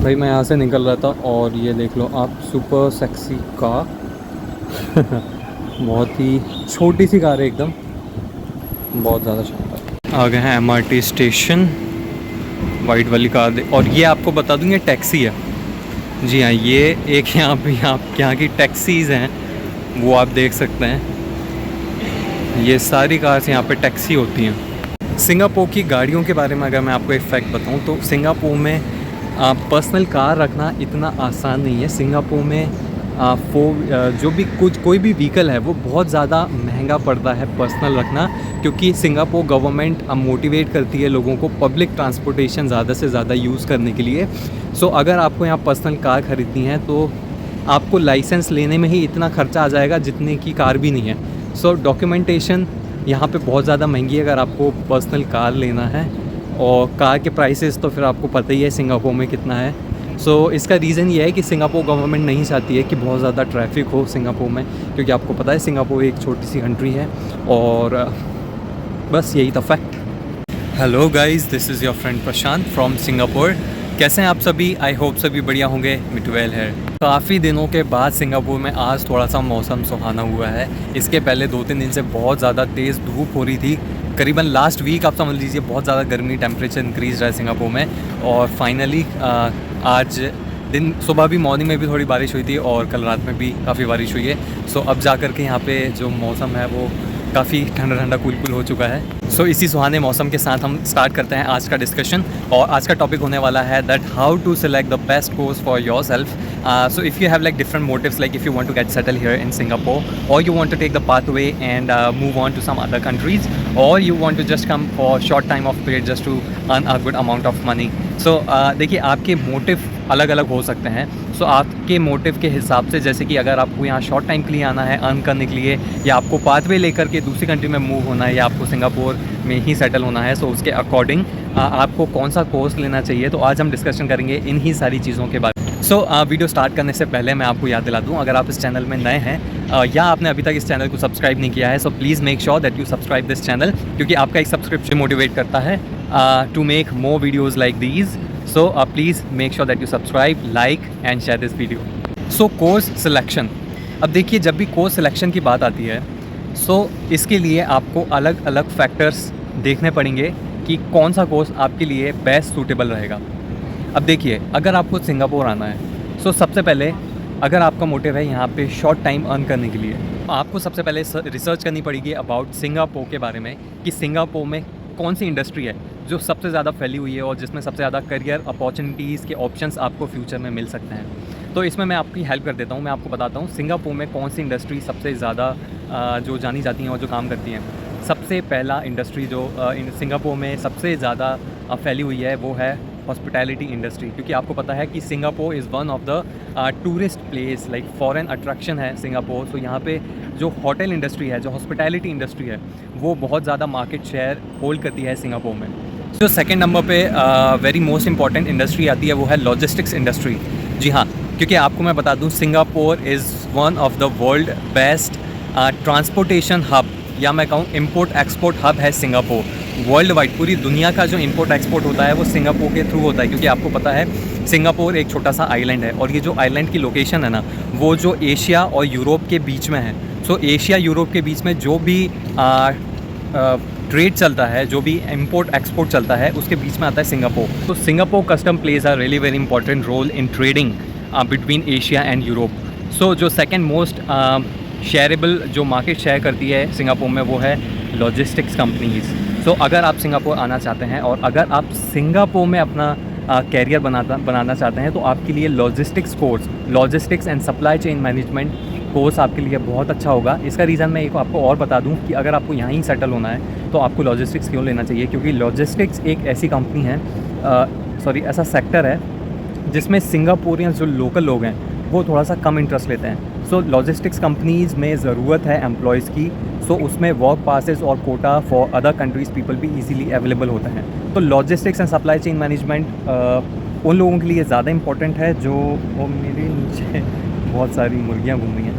भाई मैं यहाँ से निकल रहा था और ये देख लो आप, सुपर सेक्सी कार बहुत ही छोटी सी कार है एकदम, बहुत ज़्यादा शानदार। आ गए हैं एमआरटी स्टेशन, वाइट वाली कार और ये आपको बता दूँ ये टैक्सी है। जी हाँ, ये एक यहाँ पे आप यहाँ की टैक्सीज़ हैं वो आप देख सकते हैं। ये सारी कार्स यहाँ पे टैक्सी होती हैं। सिंगापुर की गाड़ियों के बारे में अगर मैं आपको एक फैक्ट बताऊँ तो सिंगापुर में पर्सनल कार रखना इतना आसान नहीं है। सिंगापुर में जो भी कोई भी व्हीकल है वो बहुत ज़्यादा महंगा पड़ता है पर्सनल रखना, क्योंकि सिंगापुर गवर्नमेंट मोटिवेट करती है लोगों को पब्लिक ट्रांसपोर्टेशन ज़्यादा से ज़्यादा यूज़ करने के लिए। सो अगर आपको यहाँ पर्सनल कार ख़रीदनी है तो आपको लाइसेंस लेने में ही इतना खर्चा आ जाएगा जितने की कार भी नहीं है। सो डॉक्यूमेंटेशन यहाँ पे बहुत ज़्यादा महंगी है अगर आपको पर्सनल कार लेना है, और कार के प्राइसेस तो फिर आपको पता ही है सिंगापुर में कितना है। सो इसका रीज़न ये है कि सिंगापुर गवर्नमेंट नहीं चाहती है कि बहुत ज़्यादा ट्रैफिक हो सिंगापुर में, क्योंकि आपको पता है सिंगापुर एक छोटी सी कंट्री है। और बस यही था fact. Hello guys, this is your friend Prashant from Singapore. कैसे हैं आप सभी? आई होप सभी बढ़िया होंगे। मिटवेल है। काफ़ी दिनों के बाद सिंगापुर में आज थोड़ा सा मौसम सुहाना हुआ है। इसके पहले 2-3 दिन से बहुत ज़्यादा तेज़ धूप हो रही थी। करीबन लास्ट वीक आप समझ लीजिए बहुत ज़्यादा गर्मी, टेम्परेचर इंक्रीज़ रहा है सिंगापुर में। और फाइनली आज दिन सुबह भी, मॉर्निंग में भी थोड़ी बारिश हुई थी और कल रात में भी काफ़ी बारिश हुई है। सो अब जा कर के यहाँ पे जो मौसम है वो काफ़ी ठंडा ठंडा कूल कूल हो चुका है। सो इसी सुहाने मौसम के साथ हम स्टार्ट करते हैं आज का डिस्कशन। और आज का टॉपिक होने वाला है that how to select the best course for yourself. So if you have like different motives, like if you want to get settled here in Singapore, or you want to take the pathway and move on to some other countries, or you want to just come for short time of period just to earn a good amount of money. So देखिए आपके motive अलग अलग हो सकते हैं। सो आपके motive के हिसाब से, जैसे कि अगर आपको यहाँ शॉर्ट टाइम के लिए आना है अर्न करने के लिए, या आपको पाथवे लेकर के दूसरी कंट्री में मूव होना है, या आपको सिंगापुर में ही सेटल होना है, सो उसके अकॉर्डिंग आपको कौन सा कोर्स लेना चाहिए, तो आज हम डिस्कशन करेंगे इन ही सारी चीज़ों के बारे में। सो वीडियो स्टार्ट करने से पहले मैं आपको याद दिला दूँ, अगर आप इस चैनल में नए हैं या आपने अभी तक इस चैनल को सब्सक्राइब नहीं किया है, so please make sure that you subscribe this channel, क्योंकि आपका एक सब्सक्रिप्शन मोटिवेट करता है to make more videos like these. So please make sure that you subscribe, like and share this video. So course selection. अब देखिए जब भी course selection की बात आती है, सो इसके लिए आपको अलग अलग फैक्टर्स देखने पड़ेंगे कि कौन सा कोर्स आपके लिए बेस्ट सूटेबल रहेगा। अब देखिए अगर आपको सिंगापुर आना है, सो सबसे पहले अगर आपका मोटिव है यहाँ पे शॉर्ट टाइम अर्न करने के लिए, आपको सबसे पहले रिसर्च करनी पड़ेगी अबाउट सिंगापुर के बारे में, कि सिंगापुर में कौन सी इंडस्ट्री है जो सबसे ज़्यादा फैली हुई है और जिसमें सबसे ज़्यादा करियर अपॉर्चुनिटीज़ के ऑप्शंस आपको फ्यूचर में मिल सकते हैं। तो इसमें मैं आपकी हेल्प कर देता हूँ। मैं आपको बताता हूँ सिंगापुर में कौन सी इंडस्ट्री सबसे ज़्यादा जो जानी जाती हैं और जो काम करती हैं। सबसे पहला इंडस्ट्री जो सिंगापुर में सबसे ज़्यादा फैली हुई है वो है हॉस्पिटैलिटी इंडस्ट्री, क्योंकि आपको पता है कि Singapore is one of the tourist place, like foreign attraction है सिंगापुर। सो यहाँ पे जो होटल इंडस्ट्री है, जो हॉस्पिटैलिटी इंडस्ट्री है, वो बहुत ज़्यादा मार्केट शेयर होल्ड करती है सिंगापुर में। जो सेकंड नंबर पे वेरी मोस्ट इंपॉर्टेंट इंडस्ट्री आती है वो है लॉजिस्टिक्स इंडस्ट्री। जी हाँ, क्योंकि आपको मैं बता दूँ Singapore is one of the world best transportation hub, या मैं कहूँ इम्पोर्ट एक्सपोर्ट हब है सिंगापुर। वर्ल्ड वाइड पूरी दुनिया का जो इंपोर्ट एक्सपोर्ट होता है वो सिंगापुर के थ्रू होता है, क्योंकि आपको पता है सिंगापुर एक छोटा सा आइलैंड है, और ये जो आइलैंड की लोकेशन है ना, वो जो एशिया और यूरोप के बीच में है। सो एशिया यूरोप के बीच में जो भी ट्रेड चलता है, जो भी इंपोर्ट एक्सपोर्ट चलता है, उसके बीच में आता है सिंगापुर। तो Singapore custom plays a really very important role in trading between Asia and Europe. So जो सेकेंड मोस्ट शेयरेबल जो मार्केट शेयर करती है सिंगापुर में वो है लॉजिस्टिक्स कंपनीज़। सो अगर आप सिंगापुर आना चाहते हैं और अगर आप सिंगापुर में अपना कैरियर बनाना चाहते हैं, तो आपके लिए logistics course, logistics and supply chain management course आपके लिए बहुत अच्छा होगा। इसका रीज़न मैं एक आपको और बता दूं कि अगर आपको यहाँ ही सेटल होना है तो आपको लॉजिस्टिक्स क्यों लेना चाहिए, क्योंकि लॉजिस्टिक्स एक ऐसी कंपनी है, ऐसा सेक्टर है जिसमें सिंगापुरियंस जो लोकल लोग हैं वो थोड़ा सा कम इंटरेस्ट लेते हैं। सो लॉजिस्टिक्स कंपनीज़ में ज़रूरत है एम्प्लॉयज़ की, सो उसमें वर्क पासेस और Kota for other countries people भी इजीली अवेलेबल होते हैं। तो logistics and supply chain management उन लोगों के लिए ज़्यादा इंपॉर्टेंट है जो, वो मेरे नीचे बहुत सारी मुर्गियाँ घूम रही हैं,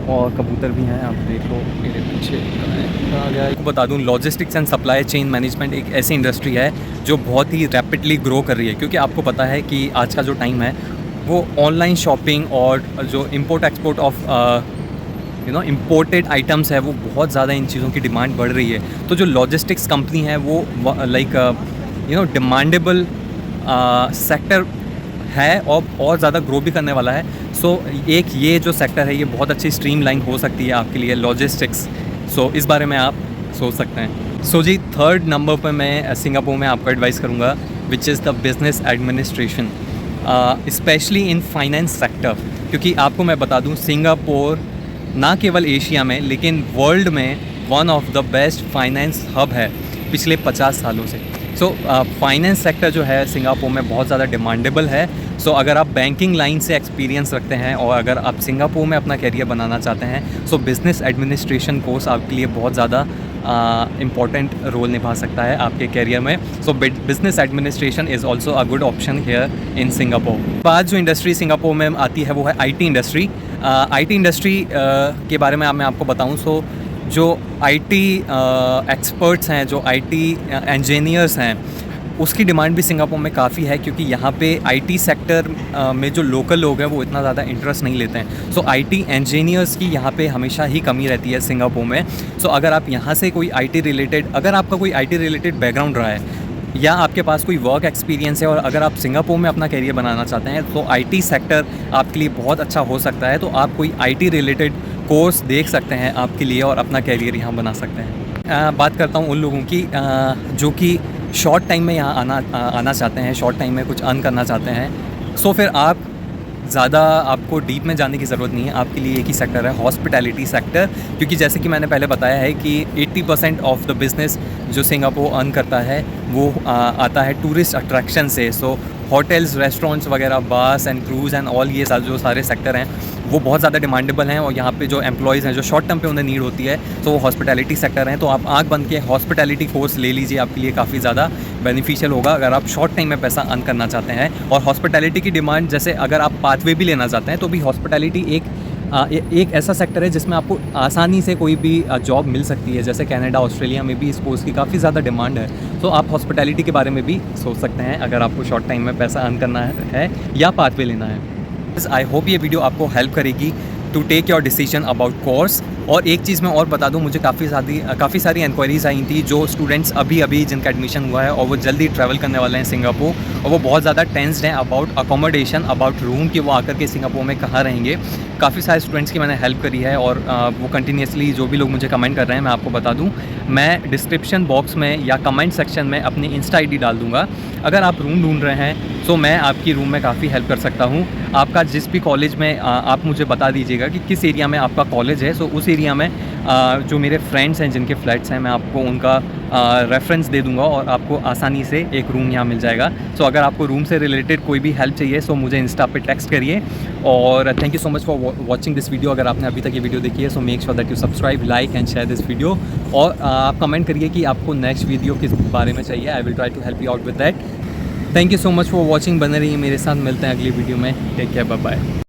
और कबूतर भी हैं, आप देख लो मेरे पीछे कहाँ गया। आपको बता दूं, logistics and supply chain management एक ऐसी इंडस्ट्री है जो बहुत ही रैपिडली ग्रो कर रही है, क्योंकि आपको पता है कि आज का जो टाइम है वो ऑनलाइन शॉपिंग और जो import export of imported items है वो बहुत ज़्यादा इन चीज़ों की डिमांड बढ़ रही है। तो जो लॉजिस्टिक्स कंपनी है वो लाइक डिमांडेबल सेक्टर है और ज़्यादा ग्रो भी करने वाला है। सो एक ये जो सेक्टर है ये बहुत अच्छी स्ट्रीमलाइन हो सकती है आपके लिए, लॉजिस्टिक्स। सो इस बारे में आप सोच सकते हैं। सो जी, थर्ड नंबर पर मैं सिंगापुर में आपको एडवाइस करूँगा which is the business administration, specially in finance sector. क्योंकि आपको मैं बता दूँ, सिंगापुर ना केवल एशिया में लेकिन वर्ल्ड में one of the best finance hub है पिछले 50 सालों से। सो फाइनेंस सेक्टर जो है सिंगापुर में बहुत ज़्यादा डिमांडेबल है। सो अगर आप बैंकिंग लाइन से एक्सपीरियंस रखते हैं और अगर आप सिंगापुर में अपना कैरियर बनाना चाहते हैं, सो बिज़नेस एडमिनिस्ट्रेशन कोर्स आपके लिए बहुत ज़्यादा इम्पॉर्टेंट रोल निभा सकता है आपके कैरियर में। So business administration is also a good option here in Singapore. बाद जो इंडस्ट्री सिंगापुर में आती है वो है IT इंडस्ट्री। IT इंडस्ट्री के बारे में मैं आपको बताऊँ, सो जो IT एक्सपर्ट्स हैं, जो IT इंजीनियर्स हैं, उसकी डिमांड भी सिंगापुर में काफ़ी है, क्योंकि यहाँ पे IT सेक्टर में जो लोकल लोग हैं वो इतना ज़्यादा इंटरेस्ट नहीं लेते हैं। सो IT इंजीनियर्स की यहाँ पे हमेशा ही कमी रहती है सिंगापुर में। सो अगर आप यहाँ से कोई अगर आपका कोई IT रिलेटेड बैकग्राउंड रहा है या आपके पास कोई वर्क एक्सपीरियंस है और अगर आप सिंगापुर में अपना कैरियर बनाना चाहते हैं, तो IT सेक्टर आपके लिए बहुत अच्छा हो सकता है। तो आप कोई IT रिलेटेड कोर्स देख सकते हैं आपके लिए और अपना कैरियर यहाँ बना सकते हैं। बात करता हूँ उन लोगों की जो कि शॉर्ट टाइम में यहाँ आना चाहते हैं, शॉर्ट टाइम में कुछ अर्न करना चाहते हैं। सो फिर ज़्यादा आपको डीप में जाने की ज़रूरत नहीं है, आपके लिए एक ही सेक्टर है, हॉस्पिटैलिटी सेक्टर। क्योंकि जैसे कि मैंने पहले बताया है कि 80% ऑफ द बिज़नेस जो सिंगापुर अर्न करता है वो आता है टूरिस्ट अट्रैक्शन से। सो होटल्स, रेस्टोरेंट्स वगैरह, bars and cruise and all, ये जो सारे सेक्टर हैं वो बहुत ज़्यादा डिमांडेबल हैं और यहाँ पे जो एम्प्लॉयज़ हैं जो शॉर्ट टर्म पे उन्हें नीड होती है, तो वो हॉस्पिटैलिटी सेक्टर हैं। तो आप आँख बंद के हॉस्पिटैलिटी कोर्स ले लीजिए, आपके लिए काफ़ी ज़्यादा बेनिफिशियल होगा अगर आप शॉर्ट टाइम में पैसा अर्न करना चाहते हैं। और हॉस्पिटैलिटी की डिमांड, जैसे अगर आप पाथवे भी लेना चाहते हैं तो भी हॉस्पिटैलिटी एक ऐसा सेक्टर है जिसमें आपको आसानी से कोई भी जॉब मिल सकती है। जैसे कनाडा, ऑस्ट्रेलिया में भी इस कोर्स की काफ़ी ज़्यादा डिमांड है। तो आप हॉस्पिटैलिटी के बारे में भी सोच सकते हैं अगर आपको शॉर्ट टाइम में पैसा अर्न करना है या पाथवे लेना है। आई होप ये वीडियो आपको हेल्प करेगी to take your decision about course. और एक चीज़ मैं और बता दूं, मुझे काफ़ी सारी इंक्वायरीज़ आई थी जो स्टूडेंट्स अभी जिनका एडमिशन हुआ है और वो जल्दी ट्रैवल करने वाले हैं सिंगापुर, और वो बहुत ज़्यादा टेंस्ड हैं अबाउट अकोमोडेशन, अबाउट रूम, कि वो आकर के सिंगापुर में कहाँ रहेंगे। काफ़ी सारे स्टूडेंट्स की मैंने हेल्प करी है और वो कंटिन्यूसली जो भी लोग मुझे कमेंट कर रहे हैं, मैं आपको बता दूं, मैं डिस्क्रिप्शन बॉक्स में या कमेंट सेक्शन में अपनी इंस्टा ID डाल दूँगा। अगर आप रूम ढूंढ रहे हैं तो मैं आपकी रूम में काफ़ी हेल्प कर सकता हूँ। आपका जिस भी कॉलेज में आप मुझे बता दीजिएगा कि किस एरिया में आपका कॉलेज है, सो उस एरिया में जो मेरे फ्रेंड्स हैं जिनके फ्लैट्स हैं, मैं आपको उनका रेफरेंस दे दूंगा और आपको आसानी से एक रूम यहाँ मिल जाएगा। सो अगर आपको रूम से रिलेटेड कोई भी हेल्प चाहिए सो मुझे इंस्टा पे टेक्स्ट करिए। और thank you so much for watching this video. अगर आपने अभी तक ये वीडियो देखी है so make sure that you subscribe, like and share this video. और आप कमेंट करिए कि आपको नेक्स्ट वीडियो किस बारे में चाहिए। I will try to help you out with that. Thank you so much for watching. बने रहिए मेरे साथ, मिलते हैं अगली वीडियो में। Take care, bye bye.